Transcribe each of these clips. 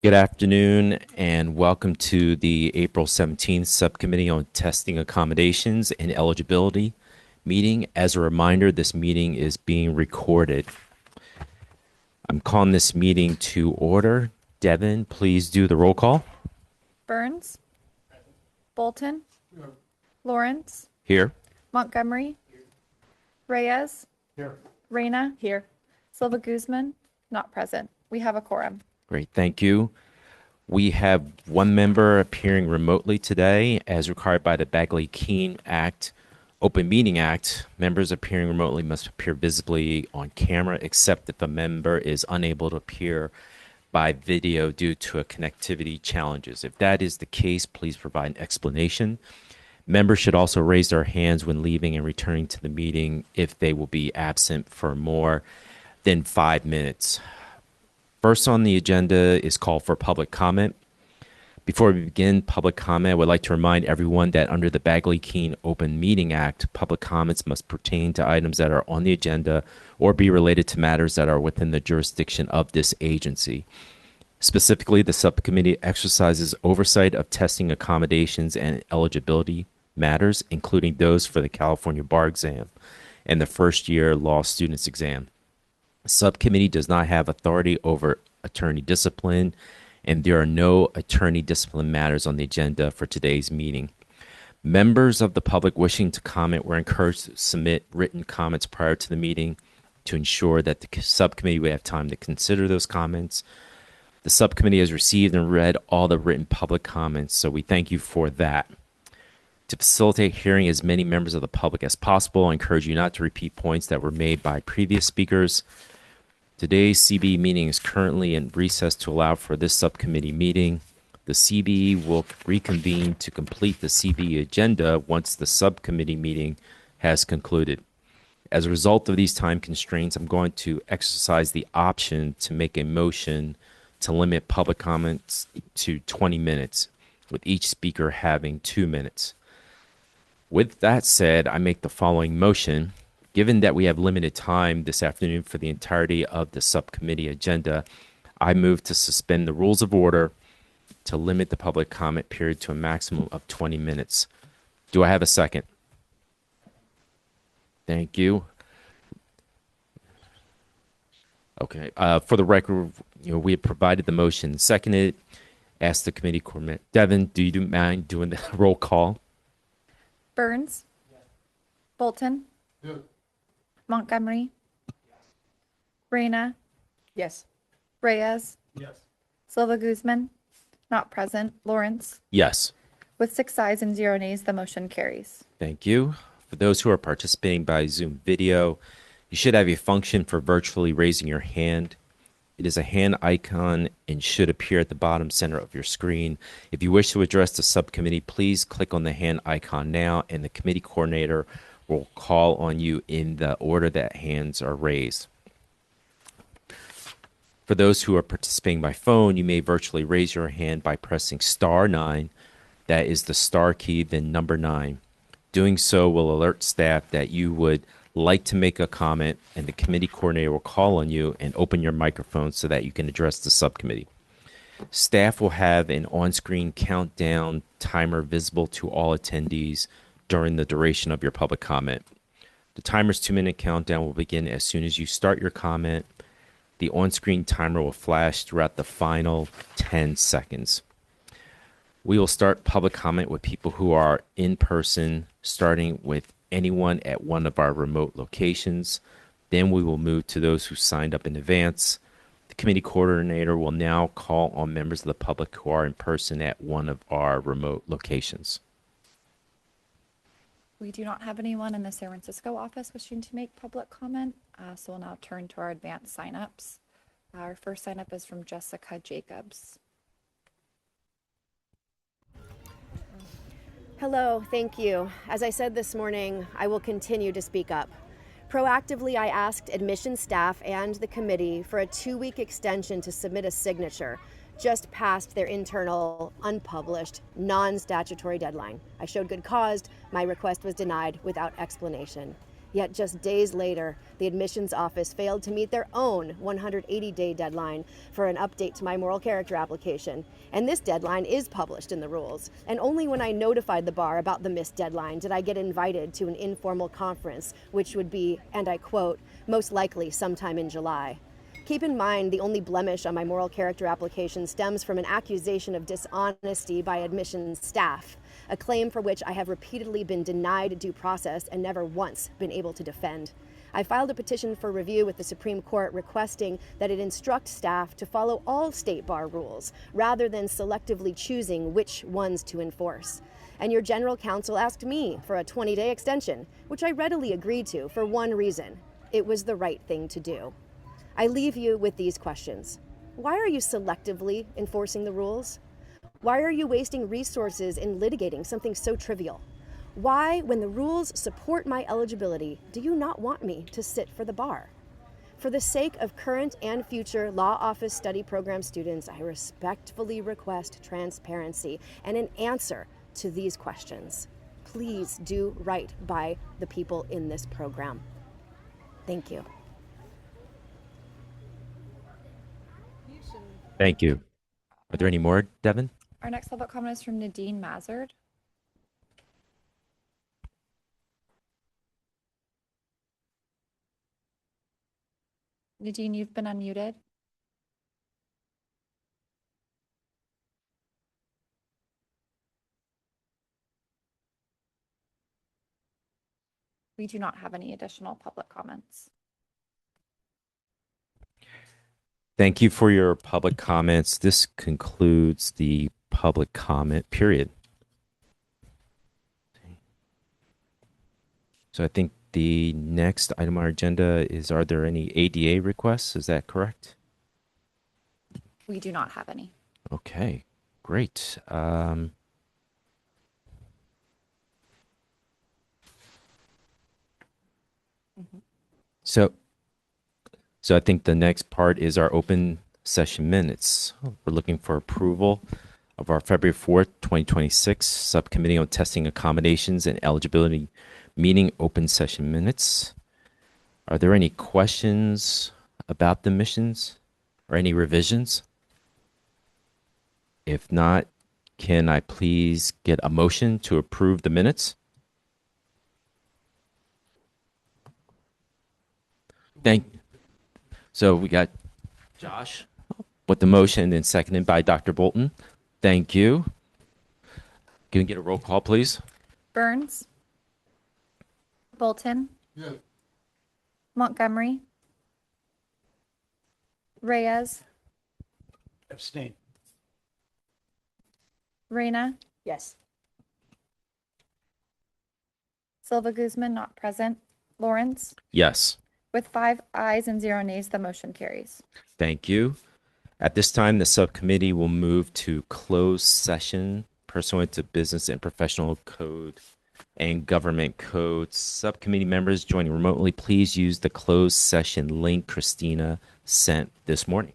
Good afternoon and welcome to the April 17th Subcommittee on Testing Accommodations and Eligibility meeting. As a reminder, this meeting is being recorded. I'm calling this meeting to order. Devin, please do the roll call. Burns, Bolton, Lawrence, Here. Montgomery, Reyes, Reyna, Here. Silva Guzman, not present. We have a quorum. Great, thank you. We have one member appearing remotely today as required by the Bagley-Keene Act, Open Meeting Act. Members appearing remotely must appear visibly on camera except if a member is unable to appear by video due to a connectivity challenges. If that is the case, please provide an explanation. Members should also raise their hands when leaving and returning to the meeting if they will be absent for more than 5 minutes. First on the agenda is call for public comment. Before we begin public comment, I would like to remind everyone that under the Bagley-Keene Open Meeting Act, public comments must pertain to items that are on the agenda or be related to matters that are within the jurisdiction of this agency. Specifically, the subcommittee exercises oversight of testing accommodations and eligibility matters, including those for the California bar exam and the first-year law students exam. Subcommittee does not have authority over attorney discipline, and there are no attorney discipline matters on the agenda for today's meeting. Members of the public wishing to comment were encouraged to submit written comments prior to the meeting to ensure that the subcommittee would have time to consider those comments. The subcommittee has received and read all the written public comments, so we thank you for that. To facilitate hearing as many members of the public as possible, I encourage you not to repeat points that were made by previous speakers. Today's CBE meeting is currently in recess to allow for this subcommittee meeting. The CBE will reconvene to complete the CBE agenda once the subcommittee meeting has concluded. As a result of these time constraints, I'm going to exercise the option to make a motion to limit public comments to 20 minutes, with each speaker having 2 minutes. With that said, I make the following motion. Given that we have limited time this afternoon for the entirety of the subcommittee agenda, I move to suspend the rules of order to limit the public comment period to a maximum of 20 minutes. Do I have a second? Thank you. Okay. For the record, we have provided the motion seconded. Ask the committee coordinator. Devin, do you mind doing the roll call? Burns, Bolton, Montgomery, Reyna, Yes. Reyes, Silva Guzman, not present. Lawrence, Yes. with 6 ayes and 0 nays, the motion carries. Thank you. For those who are participating by Zoom video, you should have a function for virtually raising your hand. It is a hand icon and should appear at the bottom center of your screen. If you wish to address the subcommittee, please click on the hand icon now, and the committee coordinator will call on you in the order that hands are raised. For those who are participating by phone, you may virtually raise your hand by pressing *9. That is the star key, then number 9. Doing so will alert staff that you would like to make a comment, and the committee coordinator will call on you and open your microphone so that you can address the subcommittee. Staff will have an on-screen countdown timer visible to all attendees during the duration of your public comment. The timer's 2-minute countdown will begin as soon as you start your comment. The on-screen timer will flash throughout the final 10 seconds. We will start public comment with people who are in person, starting with anyone at one of our remote locations. Then we will move to those who signed up in advance. The committee coordinator will now call on members of the public who are in person at one of our remote locations. We do not have anyone in the San Francisco office wishing to make public comment, so we'll now turn to our advanced signups. Our first signup is from Jessica Jacobs. Hello, thank you. As I said this morning, I will continue to speak up. Proactively, I asked admissions staff and the committee for a 2-week extension to submit a signature just past their internal, unpublished, non-statutory deadline. I showed good cause. My request was denied without explanation. Yet just days later, the admissions office failed to meet their own 180-day deadline for an update to my moral character application. And this deadline is published in the rules. And only when I notified the bar about the missed deadline did I get invited to an informal conference, which would be, and I quote, most likely sometime in July. Keep in mind, the only blemish on my moral character application stems from an accusation of dishonesty by admissions staff, a claim for which I have repeatedly been denied due process and never once been able to defend. I filed a petition for review with the Supreme Court requesting that it instruct staff to follow all state bar rules rather than selectively choosing which ones to enforce. And your general counsel asked me for a 20-day extension, which I readily agreed to for one reason: it was the right thing to do. I leave you with these questions. Why are you selectively enforcing the rules? Why are you wasting resources in litigating something so trivial? Why, when the rules support my eligibility, do you not want me to sit for the bar? For the sake of current and future law office study program students, I respectfully request transparency and an answer to these questions. Please do right by the people in this program. Thank you. Thank you. Are there any more, Devin? Our next public comment is from Nadine Mazard. Nadine, you've been unmuted. We do not have any additional public comments. Thank you for your public comments. This concludes the public comment period. So I think the next item on our agenda is, are there any ADA requests? Is that correct? We do not have any. Okay, great. So I think the next part is our open session minutes. We're looking for approval of our February 4th, 2026 Subcommittee on Testing Accommodations and Eligibility meeting open session minutes. Are there any questions about the missions or any revisions? If not, can I please get a motion to approve the minutes? So we got Josh with the motion and seconded by Dr. Bolton. Thank you. Can we get a roll call, please? Burns? Bolton? Yes. Montgomery? Reyes? Abstain. Reyna? Yes. Silva Guzman, not present. Lawrence? Yes. With 5 ayes and 0 nays, the motion carries. Thank you. At this time, the subcommittee will move to closed session pursuant to Business and Professional Code and Government Code. Subcommittee members joining remotely, please use the closed session link Christina sent this morning.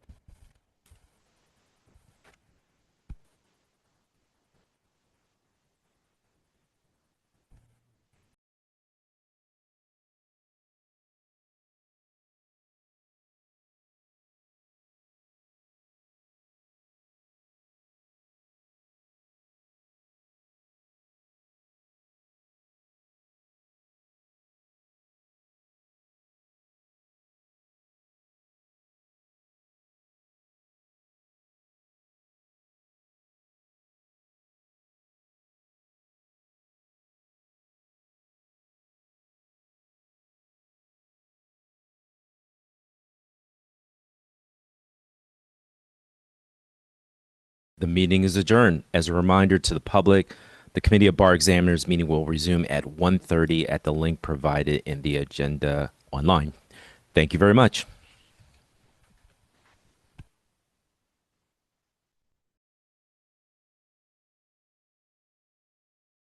The meeting is adjourned. As a reminder to the public, the Committee of Bar Examiners meeting will resume at 1:30 at the link provided in the agenda online. Thank you very much.